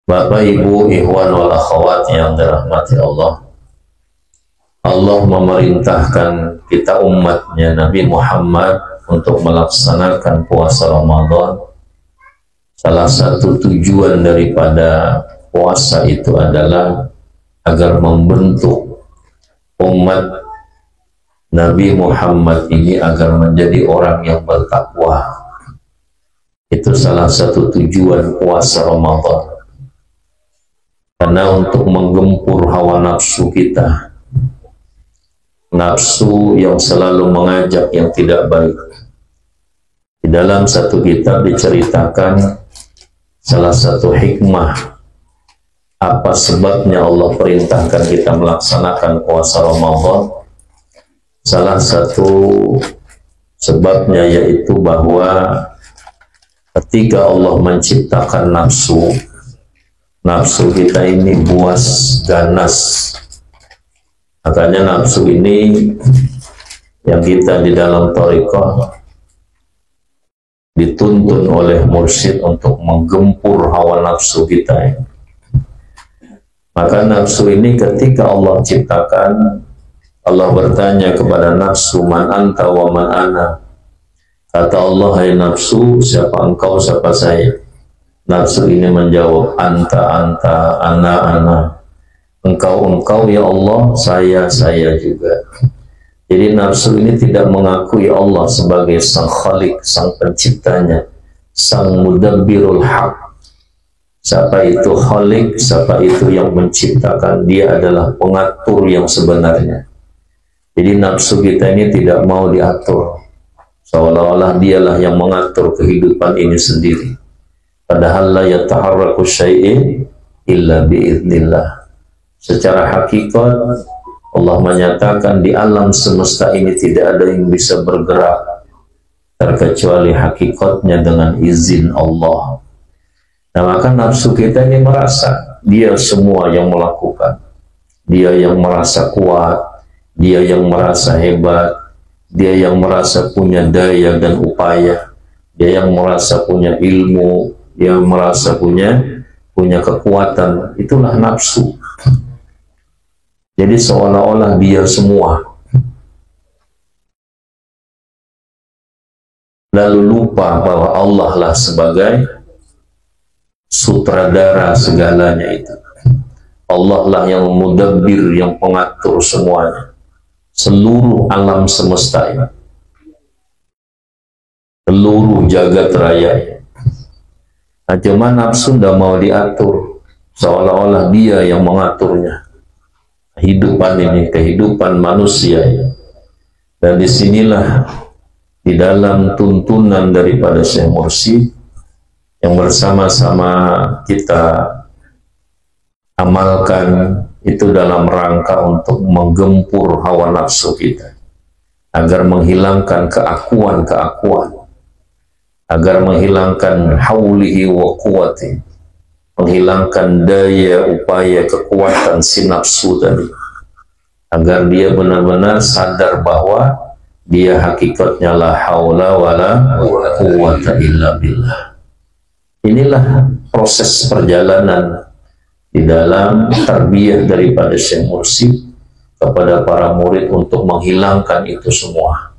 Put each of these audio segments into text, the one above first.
Bapak, Ibu, ikhwan wal akhwat yang dirahmati Allah. Allah memerintahkan kita umatnya Nabi Muhammad untuk melaksanakan puasa Ramadan. Salah satu tujuan daripada puasa itu adalah agar membentuk umat Nabi Muhammad ini agar menjadi orang yang bertakwa. Itu salah satu tujuan puasa Ramadan. Karena untuk menggempur hawa nafsu kita, nafsu yang selalu mengajak yang tidak baik. Di dalam satu kitab diceritakan salah satu hikmah apa sebabnya Allah perintahkan kita melaksanakan puasa Ramadan. Salah satu sebabnya yaitu bahwa ketika Allah menciptakan nafsu kita ini buas, ganas. Makanya nafsu ini yang kita di dalam thariqah dituntun oleh mursyid untuk menggempur hawa nafsu kita. Maka nafsu ini ketika Allah ciptakan, Allah bertanya kepada nafsu, man anta wa man ana. Kata Allah, hai nafsu, siapa engkau, siapa saya? Nafsu ini menjawab, anta, ana. Engkau ya Allah, saya juga. Jadi nafsu ini tidak mengakui Allah sebagai sang khalik, sang penciptanya, sang mudabbirul haq. Siapa itu khalik, siapa itu yang menciptakan, dia adalah pengatur yang sebenarnya. Jadi nafsu kita ini tidak mau diatur, seolah-olah dialah yang mengatur kehidupan ini sendiri. Padahal la yataharraku syai'in illa biiznillah. Secara hakikat Allah menyatakan di alam semesta ini tidak ada yang bisa bergerak terkecuali hakikatnya dengan izin Allah. Nah, maka nafsu kita ini merasa dia semua yang melakukan. Dia yang merasa kuat, dia yang merasa hebat, dia yang merasa punya daya dan upaya, dia yang merasa punya ilmu, dia merasa punya kekuatan. Itulah nafsu. Jadi seolah-olah dia semua. Lalu lupa bahwa Allah lah sebagai sutradara segalanya itu. Allah lah yang mudabbir, yang pengatur semuanya, seluruh alam semesta ini, seluruh jagat raya ini. Nah, cuma nafsu tidak mau diatur, seolah-olah dia yang mengaturnya. Kehidupan ini, kehidupan manusia ini. Dan disinilah di dalam tuntunan daripada Syekh Mursyid yang bersama-sama kita amalkan itu dalam rangka untuk menggempur hawa nafsu kita, agar menghilangkan keakuan, agar menghilangkan haulihi wa quwwati, menghilangkan daya, upaya, kekuatan si nafsu tadi, agar dia benar-benar sadar bahwa dia hakikatnya la haula wala quwwata illa billah. Inilah proses perjalanan di dalam tarbiyah daripada Syekh Mursyid kepada para murid untuk menghilangkan itu semua.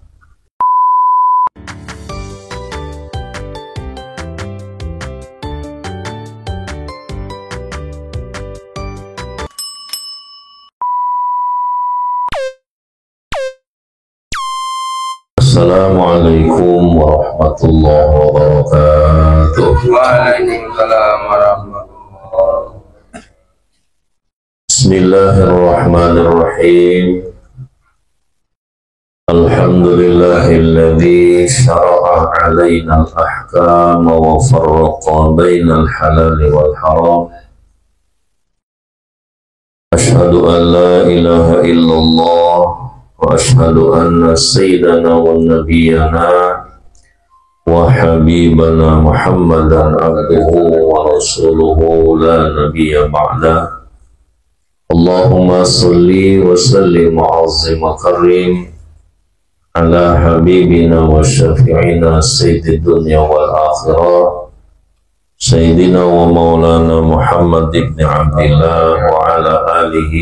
Assalamualaikum warahmatullahi wabarakatuh. Waalaikumsalam warahmatullahi wabarakatuh. Bismillahirrahmanirrahim. Alhamdulillahilladzi syara'a 'alaina al-ahkama wa farraqa bainal halali wal haram. Asyhadu an la ilaha illallah wa asyhadu anna sayyidana wa nabiyyana wa habibana Muhammadan abduhu wa rasuluhu la nabiyya ba'da. Allahumma salli wa sallim wa azim wa karim ala habibina wa syafi'ina sayyidid dunya wal akhirah سيدنا ومولانا محمد بن عبد الله وعلى آله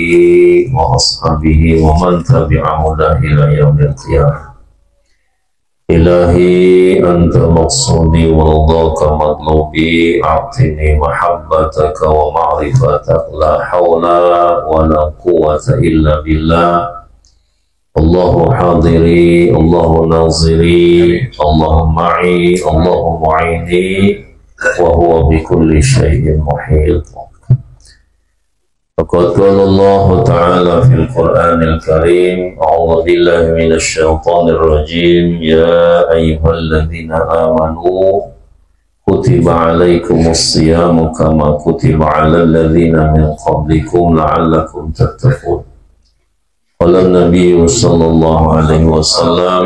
وأصحابه ومن تبع هداه إلى يوم القيامة. إلهي أنت مقصودي ورضاك مطلوبي، أعطني محبتك ومعرفتك، لا حول ولا قوة إلا بالله. الله حاضري، الله ناظري، الله معي، الله معيني، وهو بكل شيء محيط. فقد قال الله تعالى في القرآن الكريم: أعوذ بالله من الشيطان الرجيم، يا أيها الذين آمنوا كتب عليكم الصيام كما كتب على الذين من قبلكم لعلكم تتقون. قال النبي صلى الله عليه وسلم: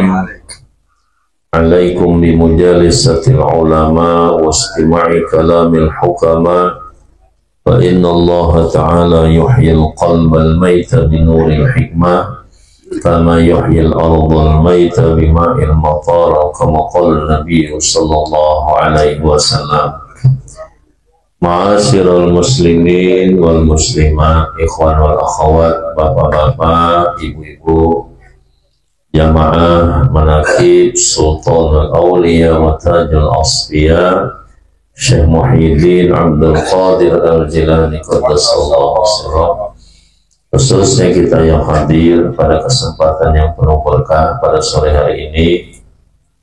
عليكم بمجالسة العلماء واستماع كلام الحكماء، فإن الله تعالى يحيي القلب الميت بنور الحكمة كما يحيي الأرض الميت بماء المطر، كما قال النبي صلى الله عليه وسلم. Ma'asyiral muslimin wal muslimat, ikhwan wal akhwat, bapak-bapak, ibu-ibu, jamaah manaqib Sultanul Auliya wa Tajul Asfiya Syekh Muhyiddin Abdul Qadir Al-Jilani Qaddasallahu sirrah. Khususnya kita yang hadir pada kesempatan yang penuh berkah pada sore hari ini,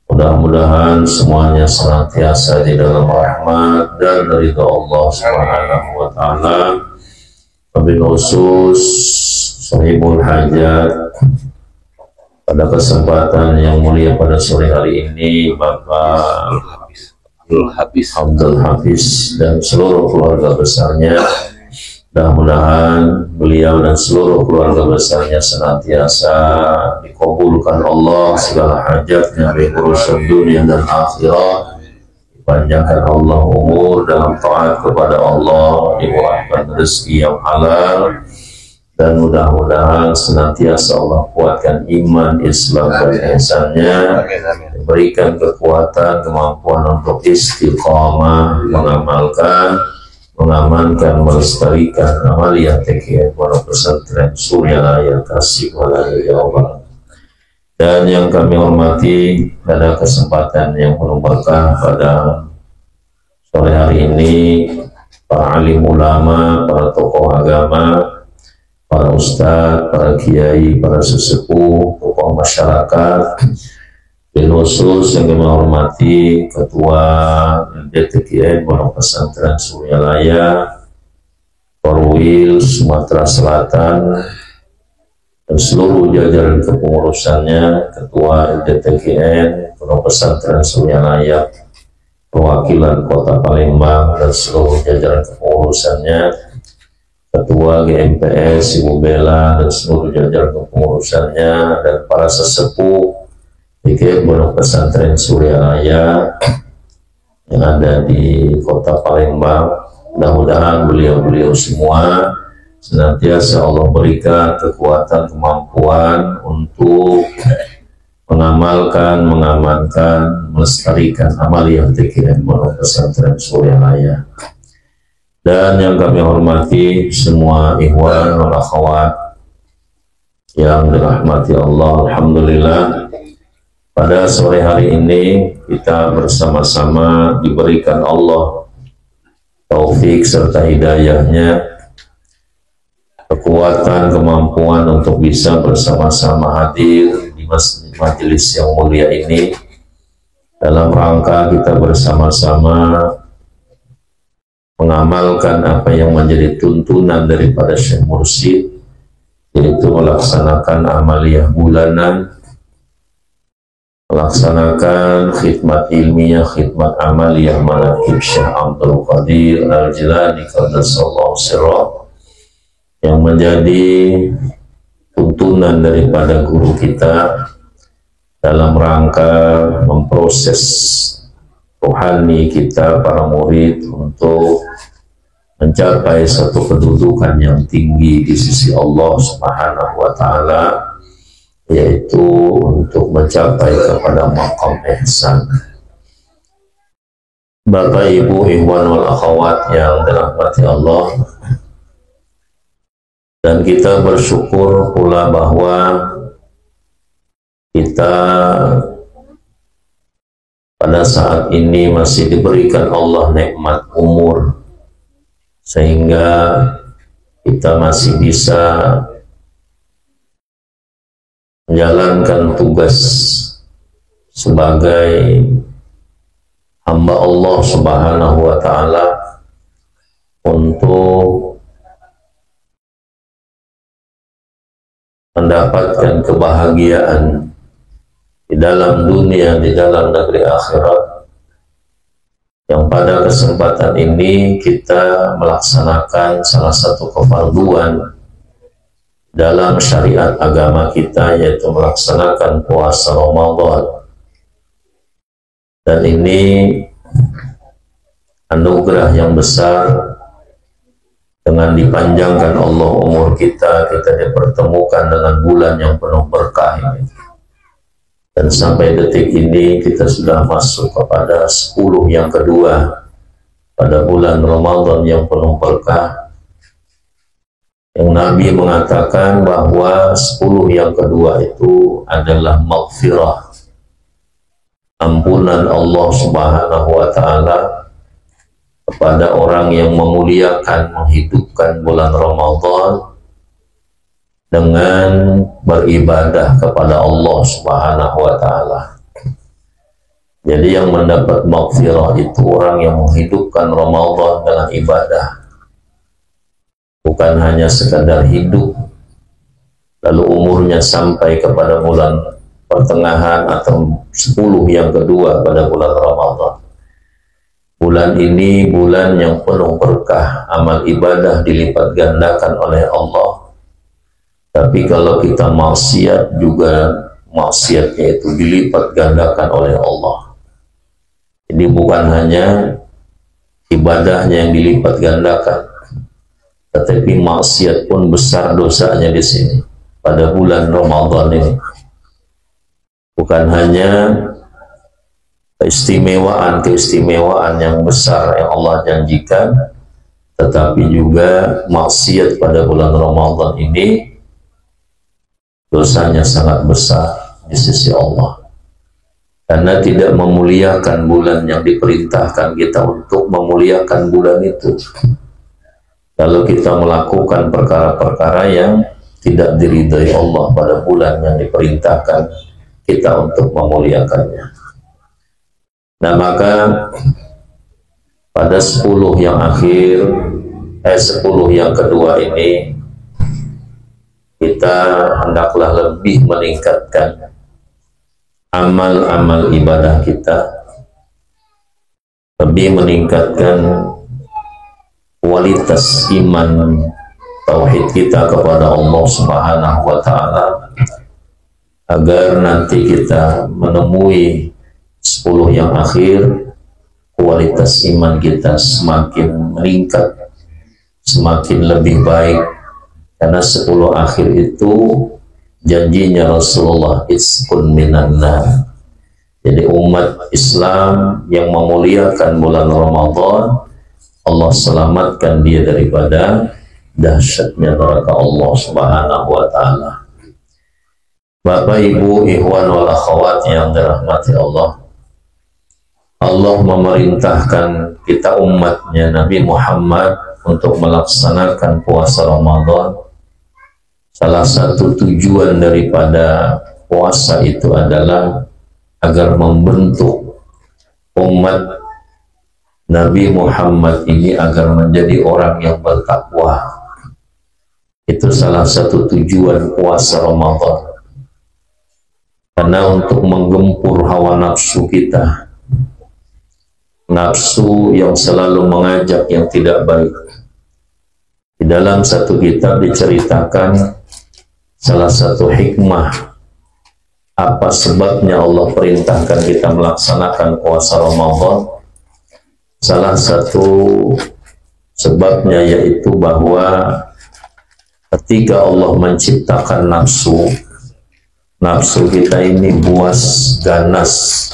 mudah-mudahan semuanya senantiasa di dalam rahmat dan ridha Allah Subhanahu wa taala. Wabil khusus sahibul hajat pada kesempatan yang mulia pada sore hari ini, Bapak Abdul Hafiz dan seluruh keluarga besarnya. Mudah-mudahan beliau dan seluruh keluarga besarnya senantiasa dikabulkan Allah segala hajatnya, baik urusan dunia dan akhirat, dipanjangkan Allah umur dalam taat kepada Allah, dimurahkan rezeki yang halal, dan mudah-mudahan senantiasa Allah kuatkan iman, Islam, dan ihsannya, diberikan kekuatan, kemampuan untuk istiqamah, mengamankan, melestarikan amaliyah TKI Pondok Pesantren Suryalaya Tasikmalaya, ya Allah. Dan yang kami hormati pada kesempatan yang penuh berkah pada sore hari ini, para alim ulama, para tokoh agama, para ustadz, para kiai, para sesepuh, tokoh masyarakat, bil khusus yang kami hormati Ketua DTKI Pondok Pesantren Suryalaya, Korwil Sumatera Selatan, dan seluruh jajaran kepengurusannya, Ketua DTKI Pondok Pesantren Suryalaya, perwakilan Kota Palembang dan seluruh jajaran kepengurusannya, Ketua GMPS Ibu Bella dan seluruh jajaran kepengurusannya, dan para sesepuh DTKI Pondok Pesantren Suryalaya yang ada di Kota Palembang. Mudah-mudahan beliau-beliau semua senantiasa Allah berikan kekuatan, kemampuan untuk mengamalkan, mengamankan, melestarikan amaliyah TKI Pondok Pesantren Suryalaya. Dan yang kami hormati semua ikhwan wal akhwat yang dirahmati Allah, alhamdulillah, pada sore hari ini kita bersama-sama diberikan Allah taufik serta hidayahnya, kekuatan, kemampuan untuk bisa bersama-sama hadir di majelis yang mulia ini dalam rangka kita bersama-sama mengamalkan apa yang menjadi tuntunan daripada Syekh Mursyid, yaitu melaksanakan amaliyah bulanan, melaksanakan khidmat ilmiah, khidmat amaliyah manaqib Syekh Abdul Qadir Al-Jilani Qaddasallahu sirrah, yang menjadi tuntunan daripada guru kita dalam rangka memproses rohani kita, para murid, untuk mencapai satu kedudukan yang tinggi di sisi Allah Subhanahu wa Ta'ala, yaitu untuk mencapai kepada maqam ihsan. Bapak, Ibu, Ikhwan wal Akhwat yang dirahmati Allah, dan kita bersyukur pula bahwa kita pada saat ini masih diberikan Allah nikmat umur, sehingga kita masih bisa menjalankan tugas sebagai hamba Allah Subhanahu wa Ta'ala untuk mendapatkan kebahagiaan di dalam dunia, di dalam negeri akhirat. Yang pada kesempatan ini kita melaksanakan salah satu kefarduan dalam syariat agama kita, yaitu melaksanakan puasa Ramadan. Dan ini anugerah yang besar, dengan dipanjangkan Allah umur kita, kita dipertemukan dengan bulan yang penuh berkah ini. Dan sampai detik ini kita sudah masuk kepada 10 yang kedua pada bulan Ramadan yang penuh berkah, yang Nabi mengatakan bahwa 10 yang kedua itu adalah maghfirah, ampunan Allah Subhanahu wa Ta'ala kepada orang yang memuliakan, menghidupkan bulan Ramadan dengan beribadah kepada Allah Subhanahu wa Ta'ala. Jadi yang mendapat maghfirah itu orang yang menghidupkan Ramadan dengan ibadah, bukan hanya sekadar hidup lalu umurnya sampai kepada bulan pertengahan atau 10 yang kedua pada bulan Ramadan. Bulan ini bulan yang penuh berkah, amal ibadah dilipat gandakan oleh Allah. Tapi kalau kita maksiat juga, maksiatnya itu dilipat gandakan oleh Allah. Jadi bukan hanya ibadahnya yang dilipat gandakan, tetapi maksiat pun besar dosanya di sini pada bulan Ramadan ini. Bukan hanya keistimewaan yang besar yang Allah janjikan, tetapi juga maksiat pada bulan Ramadan ini dosanya sangat besar di sisi Allah, karena tidak memuliakan bulan yang diperintahkan kita untuk memuliakan bulan itu. Kalau kita melakukan perkara-perkara yang tidak diridhai Allah pada bulan yang diperintahkan kita untuk memuliakannya. Nah, maka pada 10 yang akhir, 10 yang kedua ini, kita hendaklah lebih meningkatkan amal-amal ibadah kita, lebih meningkatkan kualitas iman tauhid kita kepada Allah Subhanahu wa Ta'ala, agar nanti kita menemui 10 yang akhir, kualitas iman kita semakin meningkat, semakin lebih baik. Karena 10 akhir itu janjinya Rasulullah, itqun minan nar. Jadi umat Islam yang memuliakan bulan Ramadan, Allah selamatkan dia daripada dahsyatnya neraka Allah Subhanahu wa Ta'ala. Bapak, Ibu, Ikhwan wal Akhwat yang dirahmati Allah, Allah memerintahkan kita umatnya Nabi Muhammad untuk melaksanakan puasa Ramadan. Salah satu tujuan daripada puasa itu adalah agar membentuk umat Nabi Muhammad ini agar menjadi orang yang bertakwa. Itu salah satu tujuan puasa Ramadan. Karena untuk menggempur hawa nafsu kita, nafsu yang selalu mengajak yang tidak baik. Di dalam satu kitab diceritakan salah satu hikmah apa sebabnya Allah perintahkan kita melaksanakan puasa Ramadan. Salah satu sebabnya yaitu bahwa ketika Allah menciptakan nafsu kita ini buas, ganas,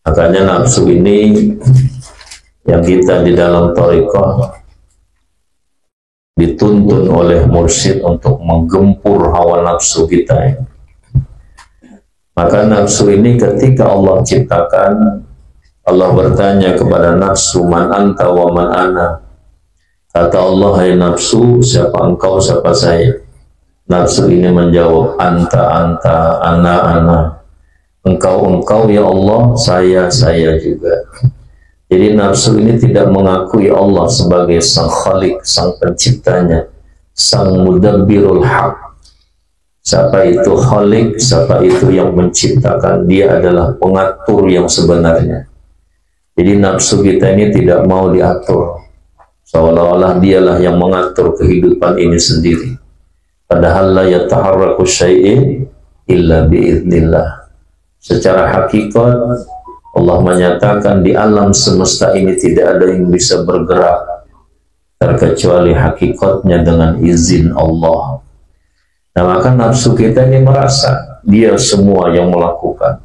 Makanya nafsu ini yang kita di dalam thariqah dituntun oleh mursyid untuk menggempur hawa nafsu kita. Maka nafsu ini ketika Allah ciptakan, Allah bertanya kepada nafsu, man anta wa man ana. Kata Allah, hai nafsu, siapa engkau, siapa saya? Nafsu ini menjawab, anta, anta, ana. Engkau ya Allah, saya juga. Jadi nafsu ini tidak mengakui Allah sebagai sang khalik, sang penciptanya, sang mudabbirul haq. Siapa itu khalik, siapa itu yang menciptakan, dia adalah pengatur yang sebenarnya. Jadi nafsu kita ini tidak mau diatur, seolah-olah dialah yang mengatur kehidupan ini sendiri. Padahal la yataharraku syai'in illa biiznillah. Secara hakikat Allah menyatakan di alam semesta ini tidak ada yang bisa bergerak terkecuali hakikatnya dengan izin Allah. Nah, maka nafsu kita ini merasa dia semua yang melakukan,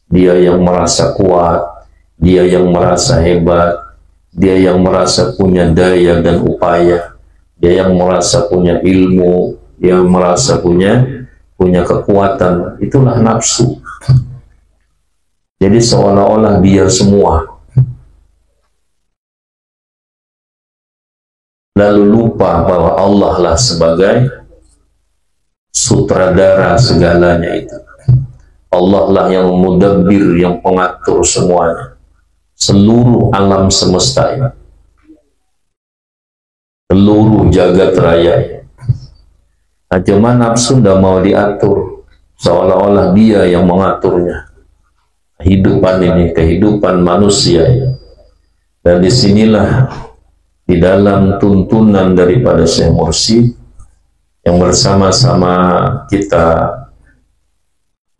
dia yang merasa kuat, dia yang merasa hebat, dia yang merasa punya daya dan upaya, dia yang merasa punya ilmu, dia yang merasa punya kekuatan. Itulah nafsu. Jadi seolah-olah dia semua, lalu lupa bahwa Allah lah sebagai sutradara segalanya itu. Allah lah yang mudabbir, yang pengatur semuanya, seluruh alam semesta ini, seluruh jagat raya ini. Nah, cuma nafsu tidak mau diatur, seolah-olah dia yang mengaturnya. Kehidupan ini, kehidupan manusia ini. Dan disinilah di dalam tuntunan daripada Syekh Mursyid yang bersama-sama kita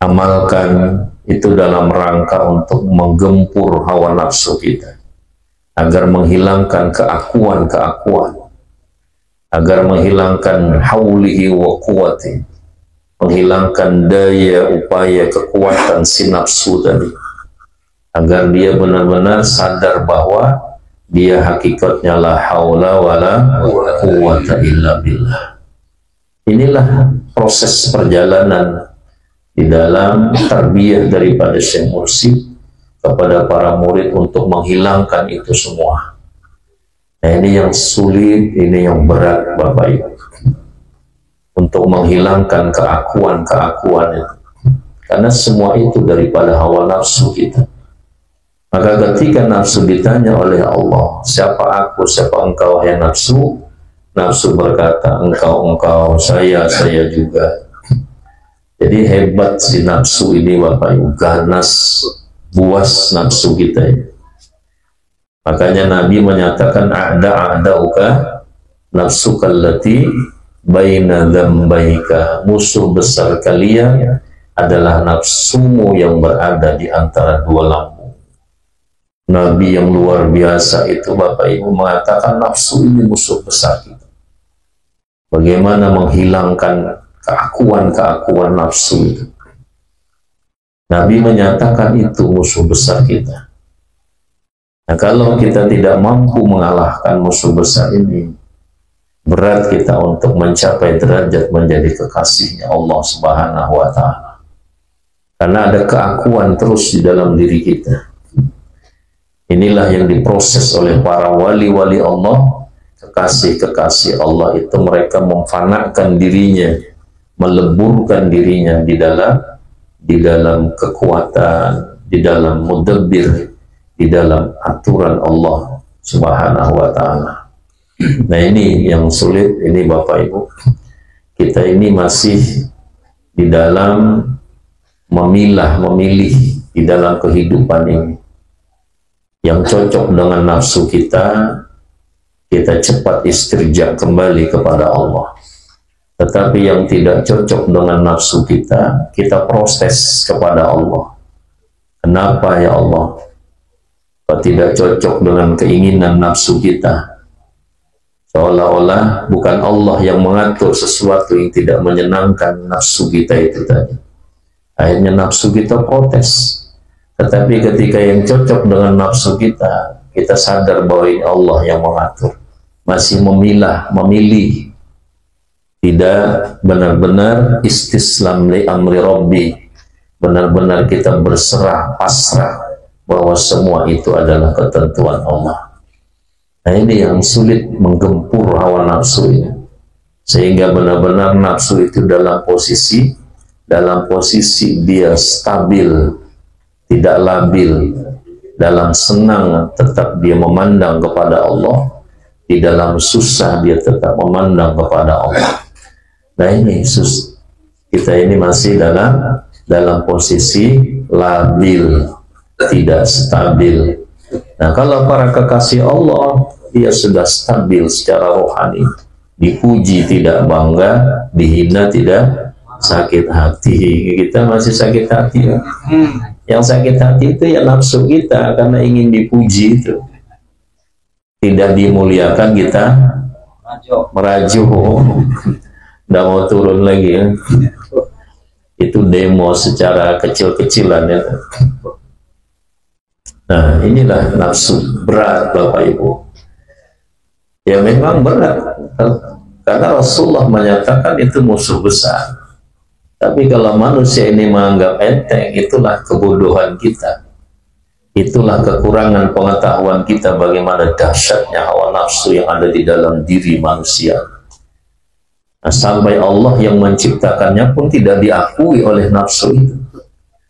amalkan itu dalam rangka untuk menggempur hawa nafsu kita, agar menghilangkan keakuan, agar menghilangkan haulihi wa quwwati, menghilangkan daya, upaya, kekuatan si nafsu tadi, agar dia benar-benar sadar bahwa dia hakikatnya la haula wala quwwata illa billah. Inilah proses perjalanan di dalam tarbiyah daripada Syekh Mursyid kepada para murid untuk menghilangkan itu semua. Nah, ini yang sulit, ini yang berat Bapak Ibu, untuk menghilangkan keakuan itu, karena semua itu daripada hawa nafsu kita. Maka ketika nafsu ditanya oleh Allah, siapa aku, siapa engkau, ya nafsu, nafsu berkata, engkau, saya juga. Jadi hebat si nafsu ini Bapak Ibu, ganas, buas nafsu kita ini. Makanya Nabi menyatakan, a'da'uka nafsuka allati baina dzambaika, musuh besar kalian adalah nafsumu yang berada di antara dua lambung. Nabi yang luar biasa itu Bapak Ibu mengatakan nafsu ini musuh besar kita. Bagaimana menghilangkan keakuan nafsu itu? Nabi menyatakan itu musuh besar kita. Nah, kalau kita tidak mampu mengalahkan musuh besar ini, berat kita untuk mencapai derajat menjadi kekasihnya Allah Subhanahu wa Ta'ala. Karena ada keakuan terus di dalam diri kita. Inilah yang diproses oleh para wali-wali Allah, kekasih-kekasih Allah itu. Mereka memfanakan dirinya, meleburkan dirinya di dalam kekuatan, di dalam mudabbir, di dalam aturan Allah Subhanahu wa Ta'ala. Nah, ini yang sulit ini Bapak Ibu. Kita ini masih di dalam memilih di dalam kehidupan ini. Yang cocok dengan nafsu kita cepat istirja kembali kepada Allah. Tetapi yang tidak cocok dengan nafsu kita protes kepada Allah. Kenapa ya Allah? Kok tidak cocok dengan keinginan nafsu kita? Seolah-olah bukan Allah yang mengatur sesuatu yang tidak menyenangkan nafsu kita itu tadi. Akhirnya nafsu kita protes. Tetapi ketika yang cocok dengan nafsu kita, kita sadar bahwa ini Allah yang mengatur, masih memilih, tidak benar-benar istislam li amri Rabbi, benar-benar kita berserah, pasrah bahwa semua itu adalah ketentuan Allah. Nah, ini yang sulit menggempur hawa nafsu ini, sehingga benar-benar nafsu itu dalam posisi dia stabil, tidak labil, dalam senang tetap dia memandang kepada Allah, di dalam susah dia tetap memandang kepada Allah. Nah, ini kita ini masih dalam posisi labil, tidak stabil. Nah, kalau para kekasih Allah, dia sudah stabil secara rohani, dipuji tidak bangga, dihina tidak sakit hati. Kita masih sakit hati ya? Yang sakit hati itu ya nafsu kita, karena ingin dipuji itu. Tidak dimuliakan kita merajuk, tidak mau turun lagi ya. Itu demo secara kecil-kecilan ya. Nah, inilah nafsu berat Bapak Ibu. Ya memang berat, karena Rasulullah menyatakan itu musuh besar. Tapi kalau manusia ini menganggap enteng, itulah kebodohan kita. Itulah kekurangan pengetahuan kita bagaimana dahsyatnya hawa nafsu yang ada di dalam diri manusia. Nah, sampai Allah yang menciptakannya pun tidak diakui oleh nafsu itu.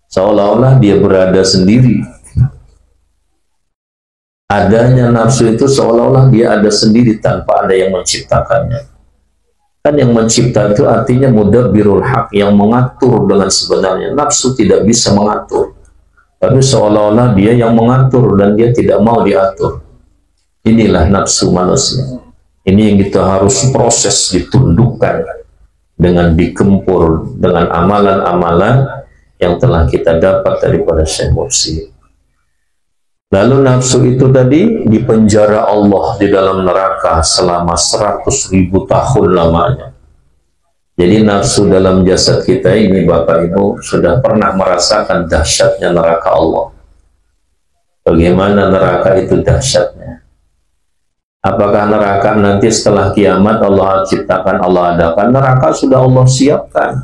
Seolah-olah dia berada sendiri. Adanya nafsu itu seolah-olah dia ada sendiri tanpa ada yang menciptakannya. Kan yang mencipta itu artinya mudabbirul haq, yang mengatur dengan sebenarnya. Nafsu tidak bisa mengatur, tapi seolah-olah dia yang mengatur dan dia tidak mau diatur. Inilah nafsu manusia. Ini yang kita harus proses, ditundukkan dengan dikempur dengan amalan-amalan yang telah kita dapat daripada Syekh Mursi. Lalu nafsu itu tadi dipenjara Allah di dalam neraka selama 100.000 tahun lamanya. Jadi nafsu dalam jasad kita ini Bapak Ibu sudah pernah merasakan dahsyatnya neraka Allah. Bagaimana neraka itu dahsyatnya? Apakah neraka nanti setelah kiamat Allah ciptakan, Allah adakan? Neraka sudah Allah siapkan.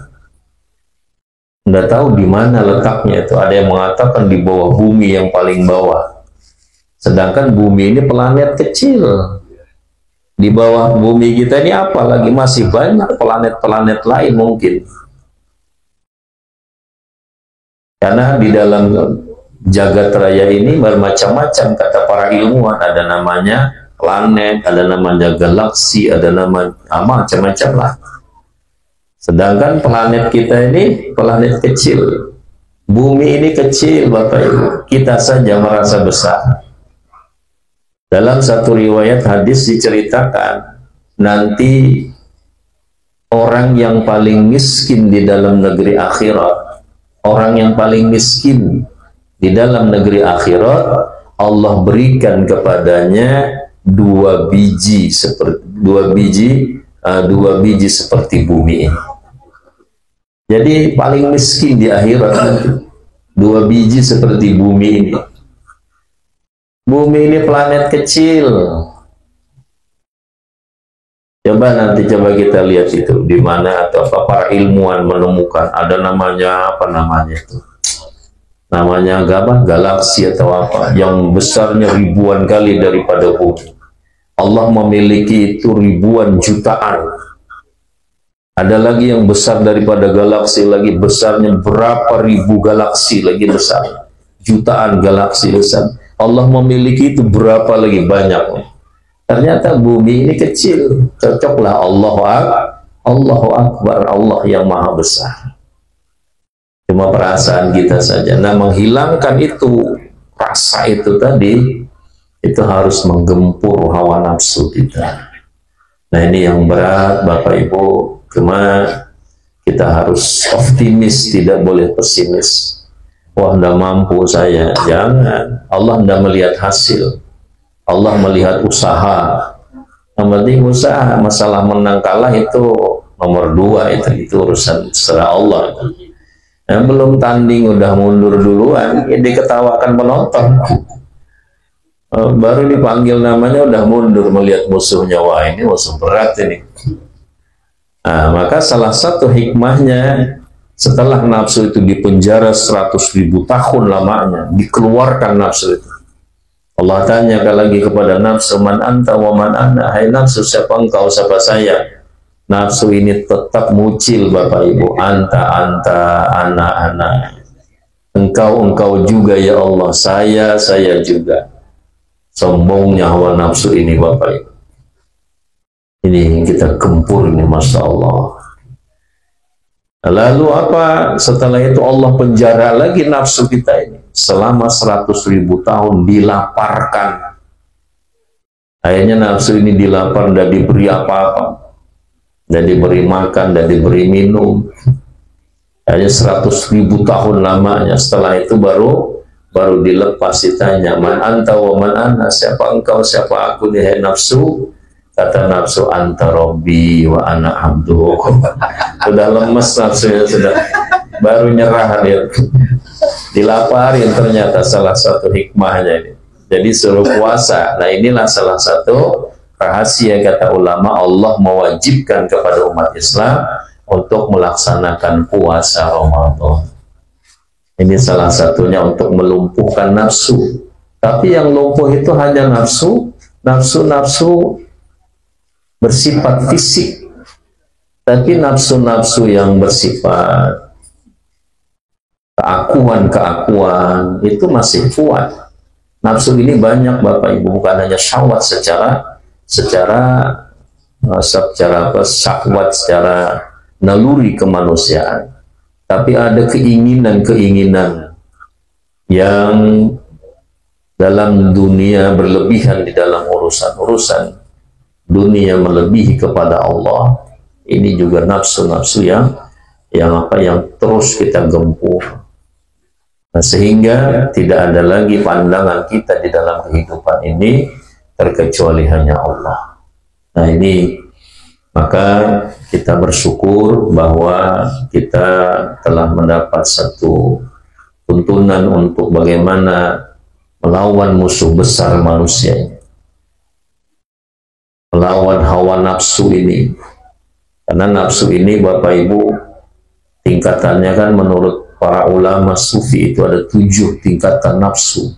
Nggak tahu di mana letaknya itu. Ada yang mengatakan di bawah bumi yang paling bawah. Sedangkan bumi ini planet kecil. Di bawah bumi kita ini apalagi masih banyak planet-planet lain mungkin. Karena di dalam jagat raya ini bermacam-macam kata para ilmuwan. Ada namanya planet, ada namanya galaksi, ada nama macam-macam lah. Sedangkan planet kita ini planet kecil. Bumi ini kecil Bapak Ibu. Kita saja merasa besar. Dalam satu riwayat hadis diceritakan nanti orang yang paling miskin di dalam negeri akhirat, orang yang paling miskin di dalam negeri akhirat, Allah berikan kepadanya dua biji seperti bumi ini. Jadi paling miskin di akhirat nanti, 2 biji seperti bumi ini. Bumi ini planet kecil. Coba kita lihat itu di mana, atau para ilmuwan menemukan ada namanya apa namanya itu? Namanya apa? Galaksi atau apa? Yang besarnya ribuan kali daripada bumi. Allah memiliki itu ribuan jutaan. Ada lagi yang besar daripada galaksi lagi, besarnya berapa ribu galaksi lagi besar. Jutaan galaksi besar. Allah memiliki itu berapa lagi banyak. Ternyata bumi ini kecil. Cocoklah Allahu Akbar, Allah yang maha besar. Cuma perasaan kita saja. Nah, menghilangkan itu, rasa itu tadi, itu harus menggempur hawa nafsu kita. Nah, ini yang berat Bapak Ibu. Cuma kita harus optimis, tidak boleh pesimis. Wah, tidak mampu saya. Jangan. Allah tidak melihat hasil. Allah melihat usaha. Yang penting usaha. Masalah menang kalah itu nomor 2. Itu urusan serah Allah. Yang belum tanding udah mundur duluan, ya diketawakan penonton. Baru dipanggil namanya udah mundur melihat musuhnya. Wah, ini musuh berat ini. Nah, maka salah satu hikmahnya setelah nafsu itu dipenjara 100.000 tahun lamanya, dikeluarkan nafsu itu. Allah tanyakan lagi kepada nafsu, man anta wa man ana, hai nafsu, siapa engkau, siapa saya? Nafsu ini tetap mucil, Bapak Ibu. Anta, ana. Engkau juga ya Allah, saya juga. Sombongnya hawa nafsu ini, Bapak Ibu. Ini yang kita gempur ini, Masya Allah. Lalu apa? Setelah itu Allah penjara lagi nafsu kita ini. Selama 100.000 tahun dilaparkan. Akhirnya nafsu ini dilapar, tidak diberi apa-apa. Dan diberi makan, dan diberi minum. Hanya 100.000 tahun lamanya. Setelah itu baru dilepas, ditanya, man anta wa man ana, siapa engkau, siapa aku, nih nafsu? Kata nafsu, anta robbi wa ana abdu. Sudah lemes nafsunya, sudah baru nyerah dia. Dilaparin ternyata salah satu hikmahnya ini. Jadi suruh puasa. Nah, inilah salah satu rahasia, kata ulama, Allah mewajibkan kepada umat Islam untuk melaksanakan puasa Ramadan. Ini salah satunya untuk melumpuhkan nafsu. Tapi yang lumpuh itu hanya nafsu bersifat fisik. Tapi nafsu-nafsu yang bersifat keakuan itu masih kuat. Nafsu ini banyak, Bapak Ibu, bukan hanya syahwat secara syahwat secara naluri kemanusiaan, tapi ada keinginan-keinginan yang dalam dunia berlebihan, di dalam urusan dunia melebihi kepada Allah. Ini juga nafsu-nafsu yang terus kita gempur. Nah, sehingga tidak ada lagi pandangan kita di dalam kehidupan ini terkecuali hanya Allah. Nah, ini maka kita bersyukur bahwa kita telah mendapat satu tuntunan untuk bagaimana melawan musuh besar manusia ini, melawan hawa nafsu ini. Karena nafsu ini, Bapak Ibu, tingkatannya kan menurut para ulama sufi itu ada 7 tingkatan nafsu.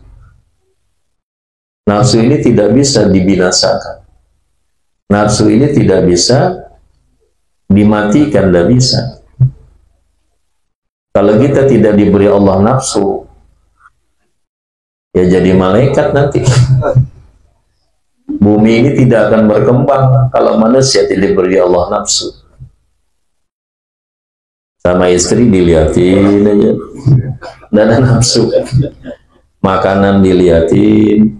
Nafsu ini tidak bisa dibinasakan. Nafsu ini tidak bisa dimatikan, tidak bisa. Kalau kita tidak diberi Allah nafsu, ya jadi malaikat nanti. Bumi ini tidak akan berkembang kalau manusia tidak diberi Allah nafsu. Sama istri dilihatin aja, dan nafsu. Makanan dilihatin,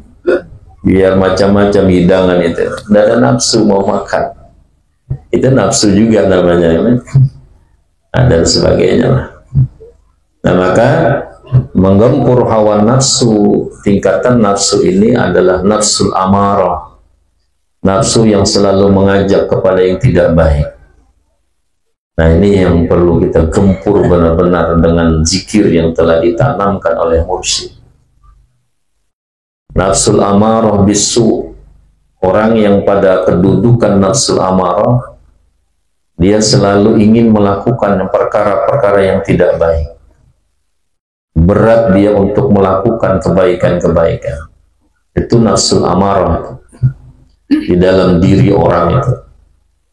biar macam-macam hidangan itu, dan ada nafsu mau makan, itu nafsu juga namanya, dan sebagainya lah. Nah, maka menggempur hawa nafsu, tingkatan nafsu ini adalah nafsul amarah, nafsu yang selalu mengajak kepada yang tidak baik. Nah, ini yang perlu kita gempur benar-benar dengan zikir yang telah ditanamkan oleh mursyid. Nafsul amarah bisu, orang yang pada kedudukan nafsul amarah, dia selalu ingin melakukan perkara-perkara yang tidak baik. Berat dia untuk melakukan kebaikan-kebaikan. Itu nafsul amarah di dalam diri orang itu.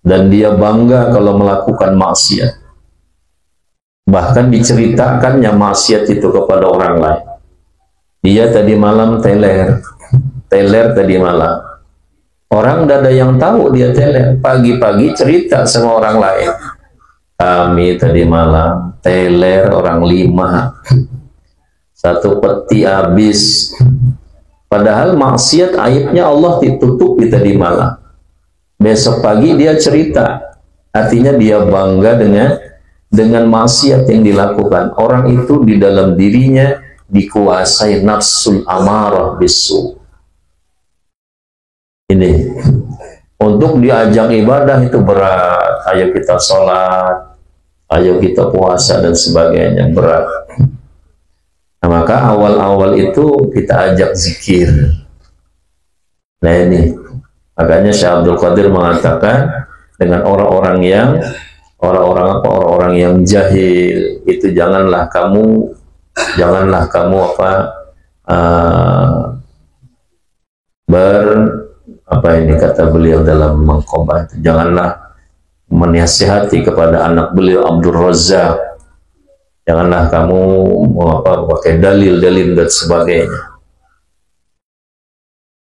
Dan dia bangga kalau melakukan maksiat. Bahkan diceritakannya maksiat itu kepada orang lain. Dia tadi malam teler tadi malam. Orang tidak ada yang tahu dia teler. Pagi-pagi cerita sama orang lain. Kami tadi malam teler orang 5. 1 peti habis. Padahal maksiat aibnya Allah ditutupi tadi malam. Besok pagi dia cerita, artinya dia bangga dengan maksiat yang dilakukan. Orang itu di dalam dirinya dikuasai nafsul amarah bisu. Ini untuk diajak ibadah itu berat. Ayo kita sholat, ayo kita puasa dan sebagainya, berat. Nah, maka awal-awal itu kita ajak zikir. Nah ini, makanya Syekh Abdul Qadir mengatakan dengan orang-orang yang jahil itu janganlah kamu ini kata beliau dalam mengkhobat, janganlah menasihati kepada anak beliau Abdul Razak, janganlah kamu pakai dalil-dalil dan sebagainya.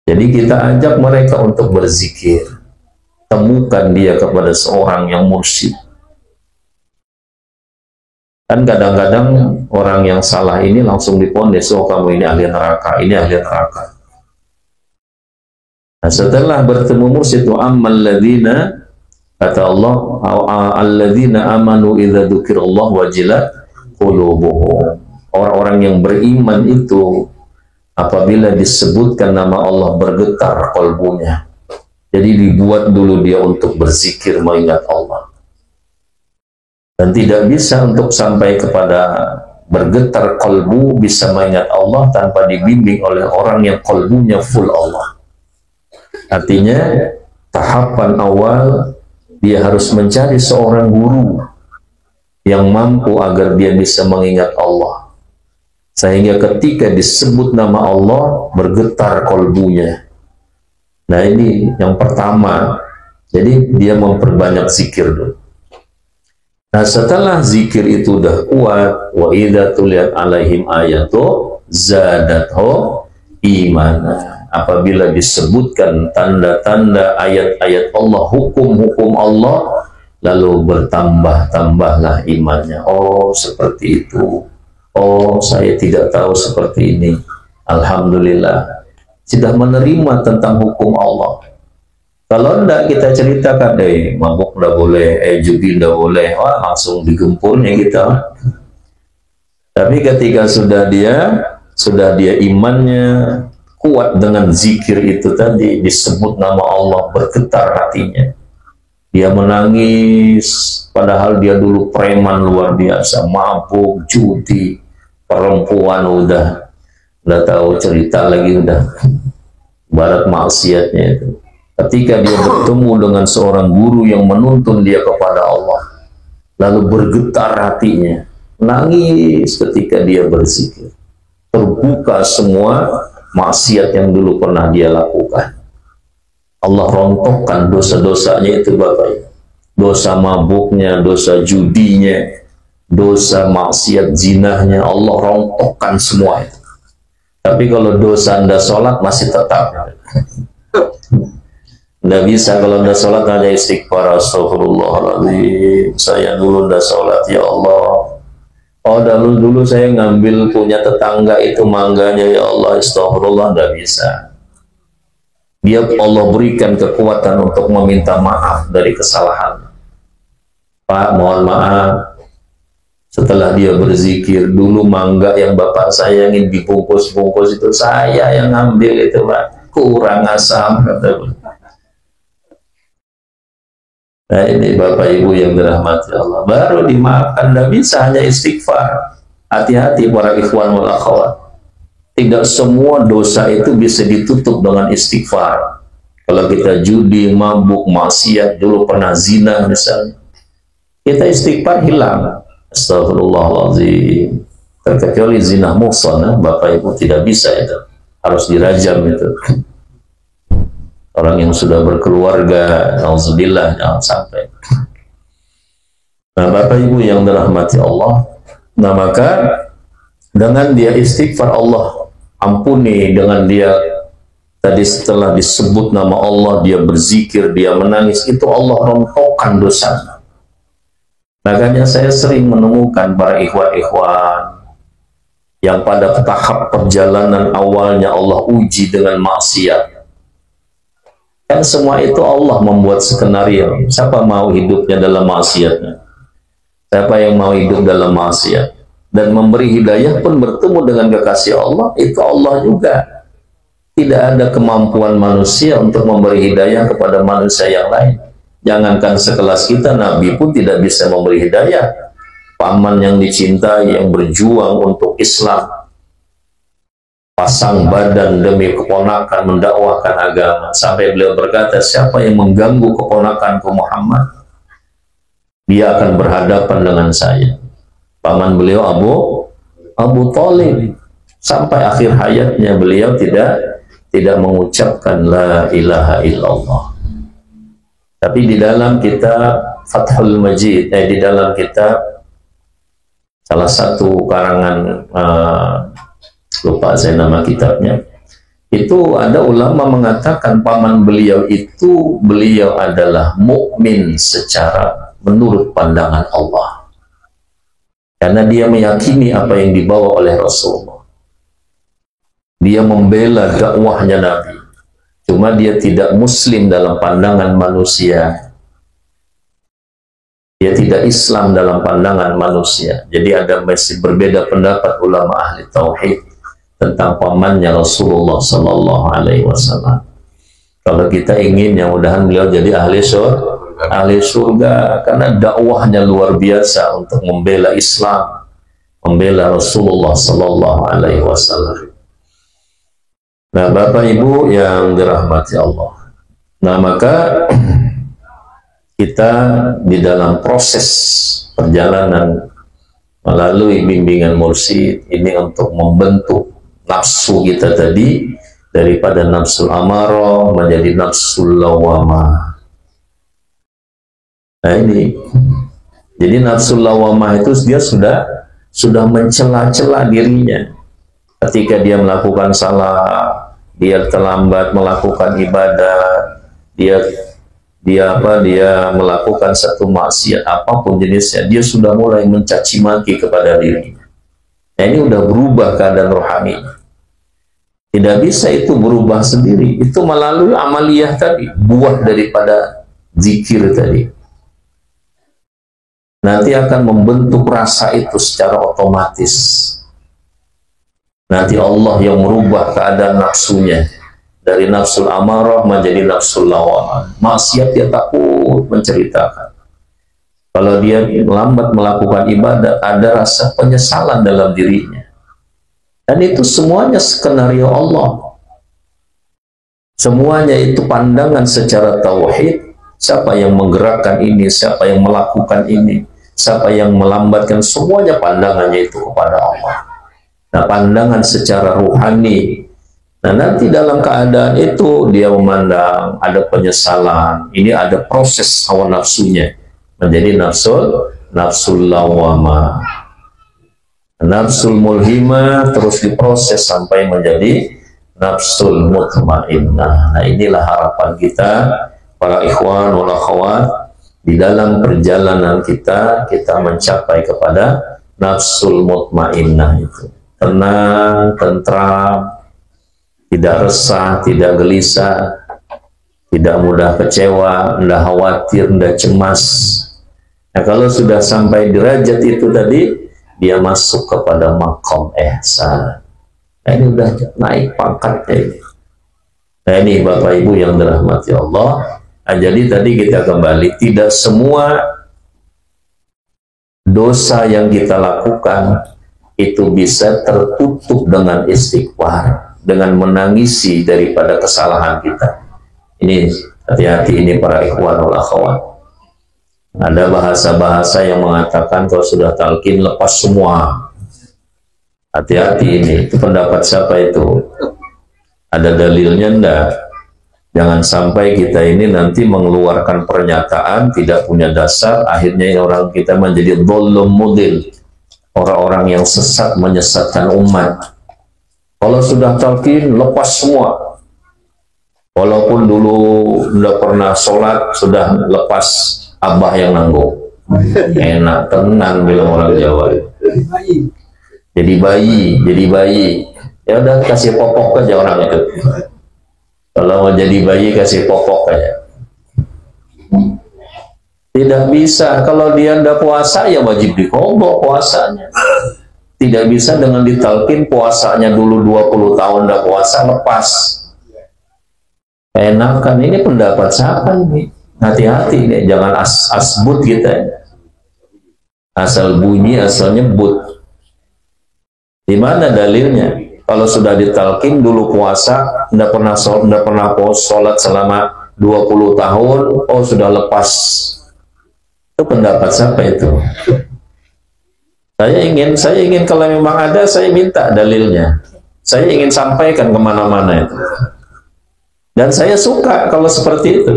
Jadi kita ajak mereka untuk berzikir, temukan dia kepada seorang yang mursyid. Kan kadang-kadang orang yang salah ini langsung diponis, oh kamu ini ahli neraka, ini ahli neraka. Nah, setelah bertemu mursyid, wa ammal ladzina, kata Allah, alladzina amanu idza dzukirallah wajilat qulubuhum. Orang-orang yang beriman itu apabila disebutkan nama Allah bergetar kalbunya. Jadi dibuat dulu dia untuk berzikir mengingat Allah. Dan tidak bisa untuk sampai kepada bergetar kalbu bisa mengingat Allah tanpa dibimbing oleh orang yang kalbunya full Allah. Artinya tahapan awal dia harus mencari seorang guru yang mampu agar dia bisa mengingat Allah. Sehingga ketika disebut nama Allah bergetar kalbunya. Nah ini yang pertama. Jadi dia memperbanyak zikir dulu. Nah setelah zikir itu udah kuat, wa idza tuliyat alaihim ayatu zadathu imana. Apabila disebutkan tanda-tanda ayat-ayat Allah, hukum-hukum Allah, lalu bertambah-tambahlah imannya. Oh seperti itu. Oh saya tidak tahu seperti ini. Alhamdulillah sudah menerima tentang hukum Allah. Kalau tidak kita ceritakan deh, mabuk tidak boleh, judi tidak boleh, wah langsung digempurnya kita. Tapi ketika sudah dia imannya kuat dengan zikir itu tadi, disebut nama Allah, bergetar hatinya. Dia menangis, padahal dia dulu preman luar biasa, mabuk, judi, perempuan udah tahu cerita lagi, udah barat maksiatnya itu. Ketika dia bertemu dengan seorang guru yang menuntun dia kepada Allah, lalu bergetar hatinya, nangis ketika dia berzikir, terbuka semua maksiat yang dulu pernah dia lakukan. Allah rontokkan dosa-dosanya itu Bapak. Dosa mabuknya, dosa judinya, dosa maksiat zinahnya, Allah rontokkan semua itu. Tapi kalau dosa Anda sholat masih tetap. Nggak bisa kalau Anda sholat hanya istighfar, astagfirullahaladzim, saya dulu Anda sholat, ya Allah. Oh dulu saya ngambil punya tetangga itu mangganya, ya Allah, astagfirullah, nggak bisa. Dia Allah berikan kekuatan untuk meminta maaf dari kesalahan. Pak, mohon maaf. Setelah dia berzikir, dulu mangga yang bapak saya ingin dibungkus-bungkus itu saya yang ngambil itu Pak, kurang asam kata. Nah ini Bapak Ibu yang dirahmati Allah, baru dimaafkan. Tidak bisa hanya istighfar. Hati-hati para ikhwan wal akhwat, tidak semua dosa itu bisa ditutup dengan istighfar. Kalau kita judi, mabuk, maksiat, dulu pernah zina misalnya, kita istighfar hilang, astagfirullahaladzim. Terkecuali zina muhsanah, Bapak Ibu tidak bisa itu, harus dirajam itu. Orang yang sudah berkeluarga, alhamdulillah, jangan sampai. Nah Bapak Ibu yang dirahmati Allah, nah maka dengan dia istighfar Allah ampuni, dengan dia tadi setelah disebut nama Allah dia berzikir, dia menangis, itu Allah rontokkan dosa. Makanya saya sering menemukan para ikhwan-ikhwan yang pada tahap perjalanan awalnya Allah uji dengan maksiat. Kan semua itu Allah membuat skenario. Siapa mau hidupnya dalam maksiatnya? Siapa yang mau hidup dalam maksiat? Dan memberi hidayah pun bertemu dengan kekasih Allah, itu Allah juga. Tidak ada kemampuan manusia untuk memberi hidayah kepada manusia yang lain. Jangankan sekelas kita, Nabi pun tidak bisa memberi hidayah paman yang dicintai, yang berjuang untuk Islam, pasang badan demi keponakan mendakwahkan agama, sampai beliau berkata, siapa yang mengganggu keponakanku Muhammad, dia akan berhadapan dengan saya. Paman beliau Abu Thalib, sampai akhir hayatnya beliau tidak mengucapkan la ilaha illallah. Tapi di dalam kitab Fathul Majid, di dalam kitab salah satu karangan, lupa saya nama kitabnya, itu ada ulama mengatakan paman beliau itu, beliau adalah mukmin secara menurut pandangan Allah, karena dia meyakini apa yang dibawa oleh Rasulullah. Dia membela dakwahnya Nabi, cuma dia tidak muslim dalam pandangan manusia. Dia tidak Islam dalam pandangan manusia. Jadi ada masih berbeda pendapat ulama ahli tauhid tentang pamannya Rasulullah Sallallahu Alaihi Wasallam. Kalau kita ingin, yang mudahan beliau jadi ahli surga, karena dakwahnya luar biasa untuk membela Islam, membela Rasulullah Sallallahu Alaihi Wasallam. Nah, Bapak Ibu yang dirahmati Allah, nah maka kita di dalam proses perjalanan melalui bimbingan mursyid ini untuk membentuk nafsu kita tadi, daripada nafsul amarah menjadi nafsul lawamah. Nah ini, jadi nafsul lawamah itu dia sudah mencela-cela dirinya. Ketika dia melakukan salah, dia terlambat melakukan ibadah, dia melakukan satu maksiat apapun jenisnya, dia sudah mulai mencaci maki kepada dirinya. Nah, ini udah berubah keadaan rohani. Tidak bisa itu berubah sendiri, itu melalui amaliyah tadi, buah daripada zikir tadi. Nanti akan membentuk rasa itu secara otomatis. Nanti Allah yang merubah keadaan nafsunya dari nafsul amarah menjadi nafsul lawamah. Maksiat dia takut menceritakan. Kalau dia lambat melakukan ibadah, ada rasa penyesalan dalam dirinya. Dan itu semuanya skenario Allah. Semuanya itu pandangan secara tauhid. Siapa yang menggerakkan ini, siapa yang melakukan ini, siapa yang melambatkan, semuanya pandangannya itu kepada Allah. Nah, pandangan secara ruhani. Nah, nanti dalam keadaan itu dia memandang ada penyesalan. Ini ada proses hawa nafsunya menjadi nafsul lawamah. Nafsul mulhimah terus diproses sampai menjadi nafsul mutmainnah. Nah, inilah harapan kita para ikhwan wal akhwat di dalam perjalanan kita mencapai kepada nafsul mutmainnah itu. Tenang, tentram, tidak resah, tidak gelisah, tidak mudah kecewa, tidak khawatir, tidak cemas. Nah, kalau sudah sampai derajat itu tadi, dia masuk kepada maqam ihsan. Nah, ini udah naik pangkatnya ini. Nah, ini Bapak Ibu yang dirahmati Allah. Nah, jadi tadi kita kembali, tidak semua dosa yang kita lakukan itu bisa tertutup dengan istighfar, dengan menangisi daripada kesalahan kita. Ini hati-hati, ini para ikhwan wal akhwat. Ada bahasa-bahasa yang mengatakan kalau sudah talqin lepas semua. Hati-hati, ini itu pendapat siapa itu? Ada dalilnya enggak? Jangan sampai kita ini nanti mengeluarkan pernyataan tidak punya dasar, akhirnya orang kita menjadi dhallum mudil, orang-orang yang sesat menyesatkan umat. Kalau sudah talqin lepas semua. Walaupun dulu udah pernah sholat, sudah lepas abah yang nanggung. Enak, tenang bilang orang Jawa. Jadi bayi. Ya udah kasih popok aja orang itu. Kalau mau jadi bayi kasih popok aja. Tidak bisa, kalau dia tidak puasa ya wajib diqadha puasanya. Tidak bisa dengan ditalqin puasanya dulu 20 tahun tidak puasa lepas. Enakan, ini pendapat siapa ini? Hati-hati nih, jangan asbut kita. Asal bunyi, asal nyebut. Di mana dalilnya? Kalau sudah ditalkin dulu puasa, tidak pernah sholat selama 20 tahun, oh sudah lepas. Itu pendapat siapa itu? Saya ingin kalau memang ada, saya minta dalilnya. Saya ingin sampaikan kemana-mana itu. Dan saya suka kalau seperti itu.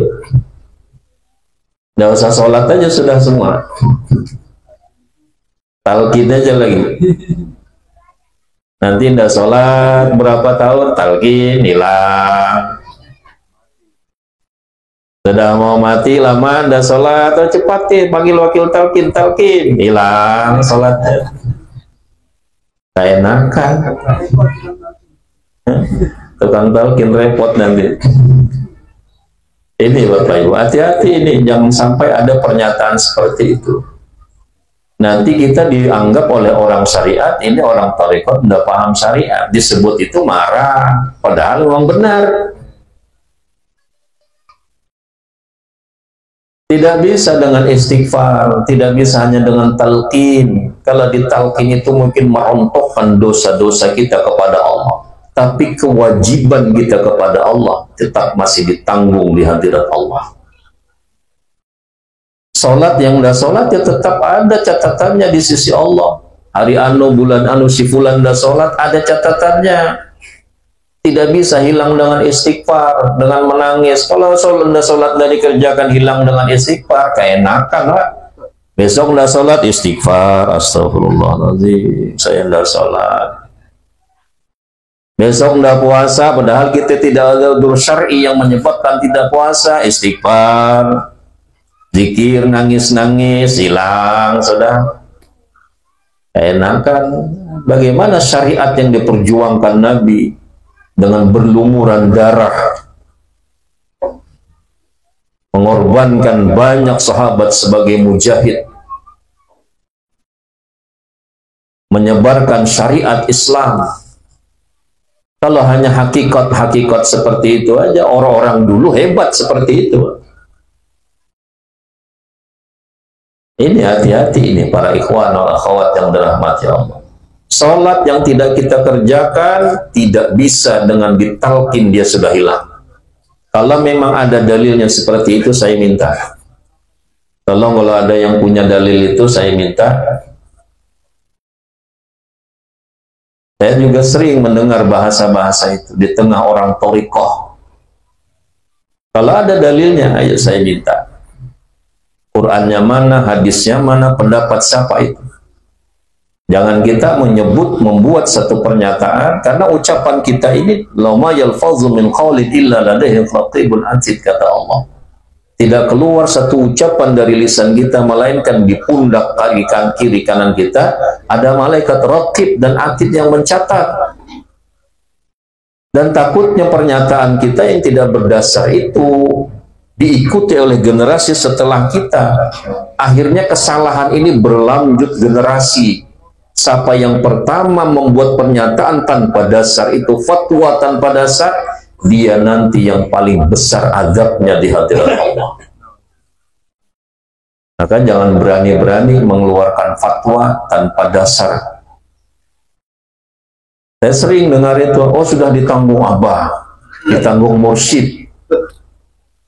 Nggak usah sholat aja sudah semua. Talqin aja lagi. Nanti ndak sholat berapa tahun, talqin hilang. Sudah mau mati lama ndak sholat, cepat panggil wakil talqin hilang sholatnya. Enakan. Tukang talqin repot nanti. Ini Bapak Ibu, hati-hati ini, jangan sampai ada pernyataan seperti itu. Nanti kita dianggap oleh orang syariat, ini orang tarekat tidak paham syariat, disebut itu marah, padahal memang benar. Tidak bisa dengan istighfar, tidak bisa hanya dengan talqin. Kalau ditalqin itu mungkin merontokkan dosa-dosa kita kepada Allah. Tapi kewajiban kita kepada Allah tetap masih ditanggung di hadirat Allah. Sholat yang udah sholat ya tetap ada catatannya di sisi Allah. Hari anu, bulan anu, si fulan udah sholat, ada catatannya. Tidak bisa hilang dengan istighfar, dengan menangis. Kalau udah sholat udah dikerjakan hilang dengan istighfar, keenakan lah. Besok udah sholat istighfar, astagfirullahaladzim, saya udah sholat. Besok udah puasa, padahal kita tidak ada udzur syar'i yang menyebabkan tidak puasa, istighfar. Zikir, nangis-nangis, hilang, sudah. Enakan. Bagaimana syariat yang diperjuangkan Nabi dengan berlumuran darah, mengorbankan banyak sahabat sebagai mujahid, menyebarkan syariat Islam. Kalau hanya hakikat-hakikat seperti itu aja, orang-orang dulu hebat seperti itu. Ini hati-hati ini para ikhwan dan akhwat yang dirahmati Allah. Salat yang tidak kita kerjakan tidak bisa dengan ditalkin dia sudah hilang. Kalau memang ada dalilnya seperti itu, saya minta. Tolong kalau ada yang punya dalil itu, saya minta. Saya juga sering mendengar bahasa-bahasa itu di tengah orang thariqah. Kalau ada dalilnya, ayo saya minta. Qurannya mana, hadisnya mana, pendapat siapa itu. Jangan kita membuat satu pernyataan, karena ucapan kita ini lama yalfazu min qawlin illa ladaihi raqibun atid, kata Allah. Tidak keluar satu ucapan dari lisan kita, melainkan di pundak kiri kanan kita ada malaikat raqib dan atid yang mencatat. Dan takutnya pernyataan kita yang tidak berdasar itu diikuti oleh generasi setelah kita. Akhirnya kesalahan ini berlanjut generasi. Siapa yang pertama membuat pernyataan tanpa dasar, itu fatwa tanpa dasar, dia nanti yang paling besar azabnya di hadirat Allah. Maka jangan berani-berani mengeluarkan fatwa tanpa dasar. Saya sering dengar itu, oh sudah ditanggung abah, ditanggung mursyid.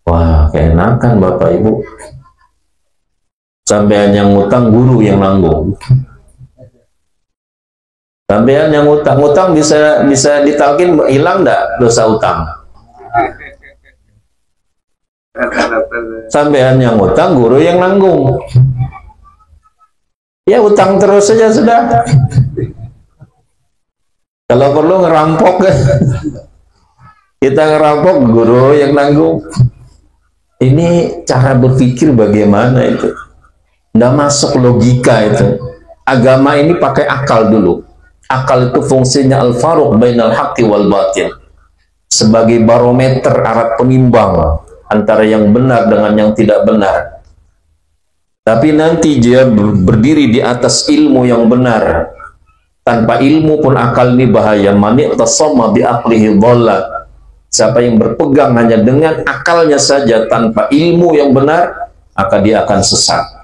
Wah, keenakan Bapak Ibu. Sampean yang ngutang, guru yang nanggung. Sampean yang ngutang bisa ditalkin, hilang enggak dosa utang? Sampean yang ngutang, guru yang nanggung. Ya utang terus saja sudah. Kalau perlu ngerampok, kita ngerampok, guru yang nanggung. Ini cara berpikir bagaimana itu? Nggak masuk logika itu. Agama ini pakai akal dulu. Akal itu fungsinya al-faruq bainal haqqi wal batil. Sebagai barometer, alat penimbang antara yang benar dengan yang tidak benar. Tapi nanti dia berdiri di atas ilmu yang benar. Tanpa ilmu pun akal ini bahaya. Man iqtasama bi aqlihi dhalla. Siapa yang berpegang hanya dengan akalnya saja tanpa ilmu yang benar, maka dia akan sesat.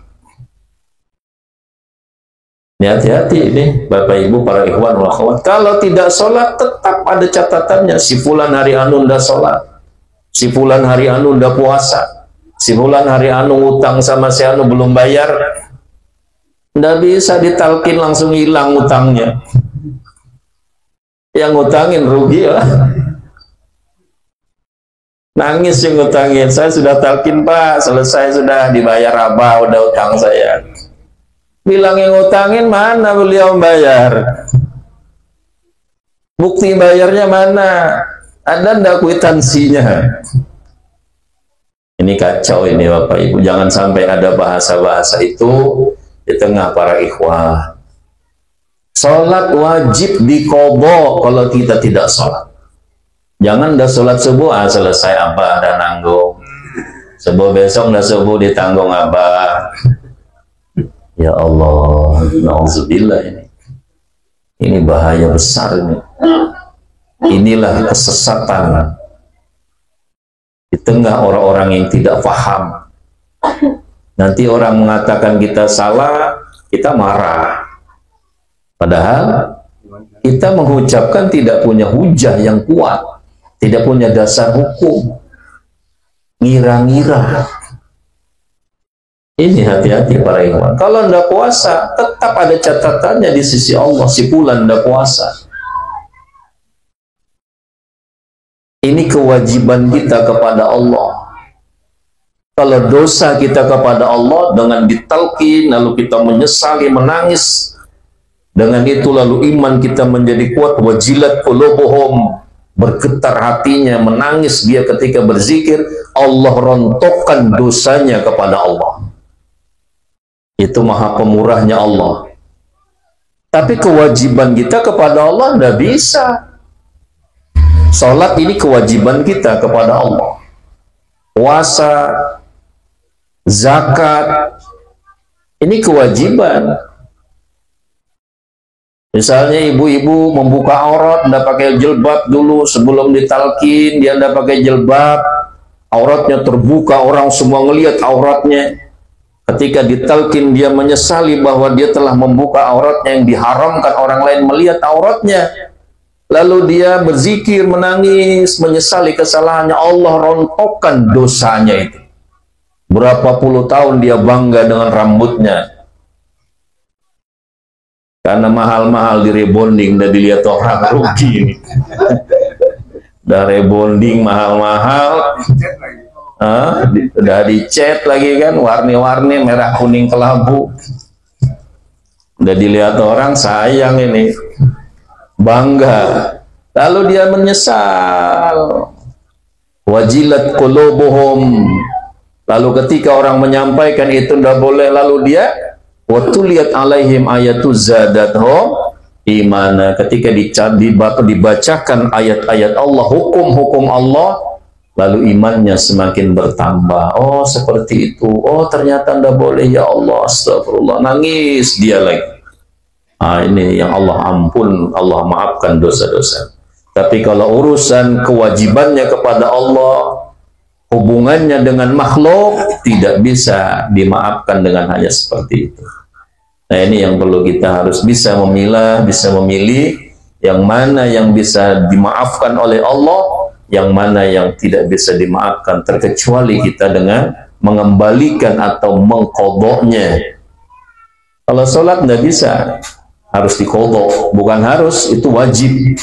Ini hati-hati ini Bapak Ibu para ikhwan wal akhwat. Kalau tidak sholat tetap ada catatannya. Si fulan hari anu ndak sholat, si fulan hari anu ndak puasa, si fulan hari anu utang sama si anu belum bayar. Ndak bisa ditalkin langsung hilang utangnya. Yang ngutangin rugi lah. Nangis yang ngutangin. Saya sudah talkin Pak, selesai sudah dibayar apa udah utang saya. Bilang yang ngutangin mana beliau bayar? Bukti bayarnya mana? Ada ndak kwitansinya? Ini kacau ini Bapak Ibu. Jangan sampai ada bahasa-bahasa itu di tengah para ikhwah. Sholat wajib dikobo kalau kita tidak sholat. Jangan dah sholat subuh, selesai Abah dan nanggung. Subuh besok dah subuh ditanggung Abah. Ya Allah, na'udzubillah ini. Ini bahaya besar ini. Inilah kesesatan di tengah orang-orang yang tidak paham. Nanti orang mengatakan kita salah, kita marah. Padahal kita mengucapkan tidak punya hujah yang kuat, tidak punya dasar hukum. Ngira-ngira. Ini hati-hati para ikhwan. Kalau ndak puasa, tetap ada catatannya di sisi Allah. Si fulan ndak puasa. Ini kewajiban kita kepada Allah. Kalau dosa kita kepada Allah dengan ditalkin, lalu kita menyesali, menangis. Dengan itu lalu iman kita menjadi kuat. Wajilat qulubuhum, bergetar hatinya, menangis dia ketika berzikir. Allah rontokkan dosanya kepada Allah. Itu maha pemurahnya Allah. Tapi kewajiban kita kepada Allah tidak bisa. Salat ini kewajiban kita kepada Allah. Puasa, zakat, ini kewajiban. Misalnya ibu-ibu membuka aurat, tidak pakai jilbab dulu sebelum ditalkin, dia tidak pakai jilbab, auratnya terbuka, orang semua ngelihat auratnya. Ketika ditalkin dia menyesali bahwa dia telah membuka auratnya yang diharamkan orang lain melihat auratnya. Lalu dia berzikir, menangis, menyesali kesalahannya. Allah rontokkan dosanya itu. Berapa puluh tahun dia bangga dengan rambutnya. Karena mahal-mahal di rebonding, udah dilihat orang rugi ini. Udah rebonding mahal-mahal. Udah dicat lagi kan, warni-warni merah kuning kelabu. Udah dilihat orang sayang ini, bangga. Lalu dia menyesal. Wajilat qulubuhum. Lalu ketika orang menyampaikan itu tidak boleh, lalu dia watuliyat alaihim ayatuz zadathum imana. Ketika dibacakan ayat-ayat Allah, hukum-hukum Allah, lalu imannya semakin bertambah. Oh seperti itu. Oh ternyata tidak boleh ya Allah. Astagfirullah. Nangis dia lagi. Ini yang Allah ampun, Allah maafkan dosa-dosa. Tapi kalau urusan kewajibannya kepada Allah, hubungannya dengan makhluk, tidak bisa dimaafkan dengan hanya seperti itu. Nah ini yang perlu kita harus bisa memilah, bisa memilih yang mana yang bisa dimaafkan oleh Allah, yang mana yang tidak bisa dimaafkan, terkecuali kita dengan mengembalikan atau mengkodoknya. Kalau sholat tidak bisa, harus dikodok. Bukan harus, itu wajib.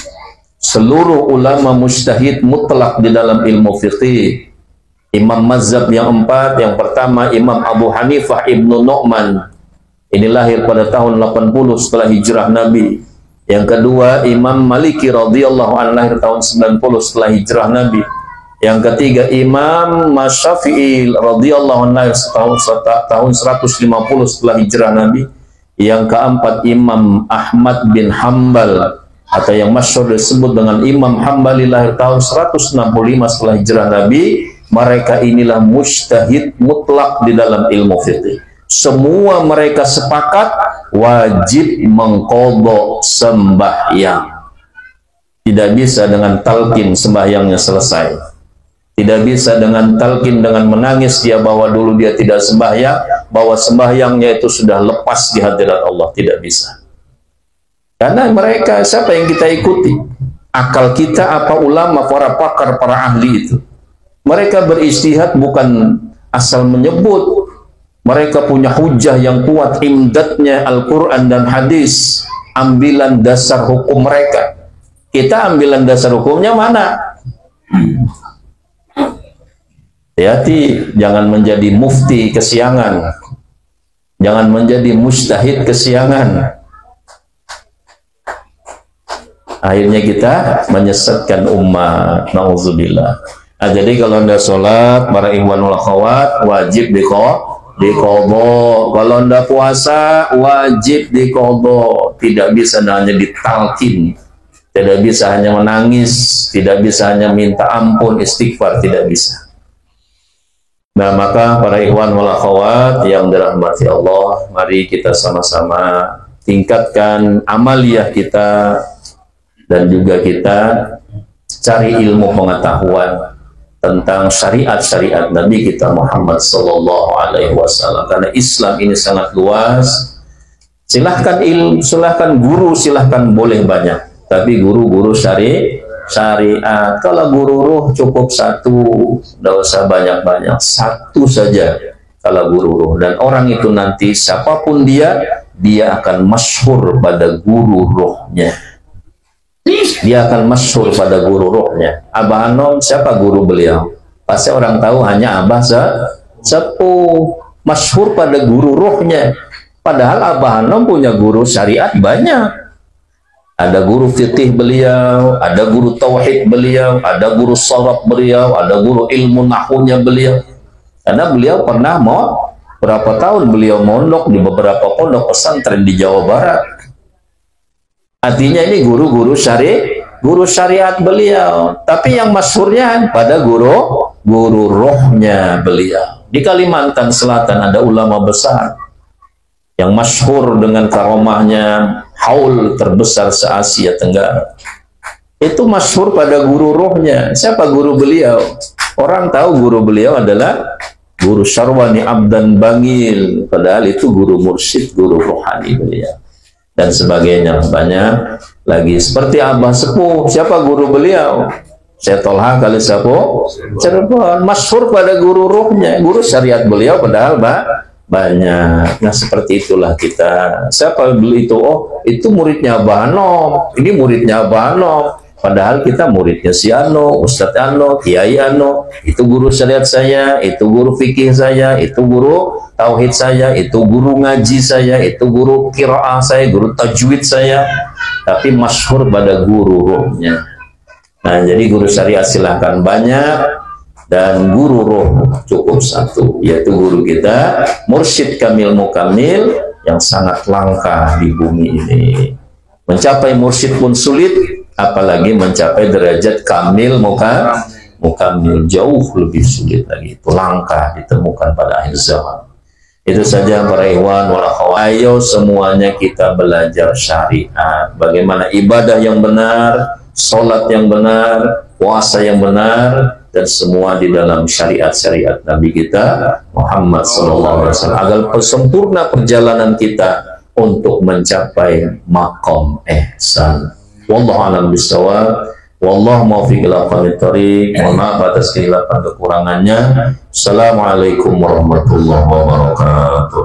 Seluruh ulama mujtahid mutlak di dalam ilmu fiqih. Imam mazhab yang 4, yang pertama Imam Abu Hanifah Ibnu Nu'man, ini lahir pada tahun 80 setelah hijrah Nabi. Yang kedua Imam Maliki radhiyallahu anhu, lahir tahun 90 setelah hijrah Nabi. Yang ketiga Imam Syafi'i radhiyallahu anhu, tahun 150 setelah hijrah Nabi. Yang keempat Imam Ahmad bin Hambal, atau yang masyhur disebut dengan Imam Hambali, lahir tahun 165 setelah hijrah Nabi. Mereka inilah mujtahid mutlak di dalam ilmu fiqih. Semua mereka sepakat wajib mengqadha sembahyang. Tidak bisa dengan talqin sembahyangnya selesai. Tidak bisa dengan talqin, dengan menangis dia bahwa dulu dia tidak sembahyang, bahwa sembahyangnya itu sudah lepas di hadirat Allah. Tidak bisa. Karena mereka, siapa yang kita ikuti? Akal kita apa ulama, para pakar, para ahli itu? Mereka beristihad bukan asal menyebut. Mereka punya hujah yang kuat, imdadnya Al-Quran dan hadis, ambilan dasar hukum mereka. Kita ambilan dasar hukumnya mana? Hati-hati, jangan menjadi mufti kesiangan, jangan menjadi mujtahid kesiangan. Akhirnya kita menyesatkan umat. Nauzubillah. Nah, jadi kalau Anda sholat, para ikhwan wal akhwat, wajib diqadha. Kalau Anda puasa, wajib diqadha. Tidak bisa hanya ditalkin, tidak bisa hanya menangis, tidak bisa hanya minta ampun, istighfar, tidak bisa. Nah, maka para ikhwan wal akhwat yang dirahmati Allah, mari kita sama-sama tingkatkan amaliyah kita, dan juga kita cari ilmu pengetahuan tentang syariat-syariat Nabi kita Muhammad sallallahu alaihi wasallam. Karena Islam ini sangat luas. Silahkan silahkan guru, silahkan boleh banyak, tapi guru-guru syariat. Kalau guru ruh cukup satu, tidak usah banyak-banyak, satu saja kalau guru ruh. Dan orang itu nanti siapapun dia akan masyhur pada guru ruhnya. Dia akan masyhur pada guru ruhnya. Abah Anom, siapa guru beliau? Pasti orang tahu hanya Abah Sepuh. Masyhur pada guru ruhnya. Padahal Abah Anom punya guru syariat banyak. Ada guru fikih beliau, ada guru tauhid beliau, ada guru sharaf beliau, ada guru ilmu nahwunya beliau. Karena beliau pernah berapa tahun beliau mondok di beberapa pondok pesantren di Jawa Barat. Artinya ini guru syariat beliau. Tapi yang masyhurnya pada guru rohnya beliau. Di Kalimantan Selatan ada ulama besar yang masyhur dengan karomahnya, haul terbesar se-Asia Tenggara. Itu masyhur pada guru rohnya. Siapa guru beliau? Orang tahu guru beliau adalah Guru Syarwani Abdan Bangil. Padahal itu guru mursyid, guru rohani beliau. Dan sebagainya, banyak lagi. Seperti Abah Sepuh, siapa guru beliau? Syekh Tolha kali Sepuh Cirebon, masyhur pada guru rohnya, guru syariat beliau padahal banyak. Nah, seperti itulah kita. Siapa beli itu? Oh, itu muridnya Abah Anom, ini muridnya Abah Anom. Padahal kita muridnya si Ano, Ustadz Ano, Kiai Ano. Itu guru syariat saya, itu guru fikih saya, itu guru tauhid saya, itu guru ngaji saya, itu guru qiraah saya, guru tajwid saya. Tapi masyhur pada guru rohnya. Nah, jadi guru syariat silahkan banyak, dan guru roh cukup satu, yaitu guru kita Mursyid Kamil Mukamil, yang sangat langka di bumi ini. Mencapai mursyid pun sulit, apalagi mencapai derajat kamil mukamil, jauh lebih sulit lagi. Itu langka ditemukan pada akhir zaman. Itu saja para ikhwan wal akhwat. Ayo semuanya kita belajar syariat, bagaimana ibadah yang benar, sholat yang benar, puasa yang benar, dan semua di dalam syariat-syariat Nabi kita Muhammad SAW, agar sempurna perjalanan kita untuk mencapai maqam ihsan. Wallahu a'lam bishawab. Wallahu muwaffiq ila aqwamit thoriq. Mohon maaf atas kehilapan kekurangannya. Assalamualaikum warahmatullahi wabarakatuh.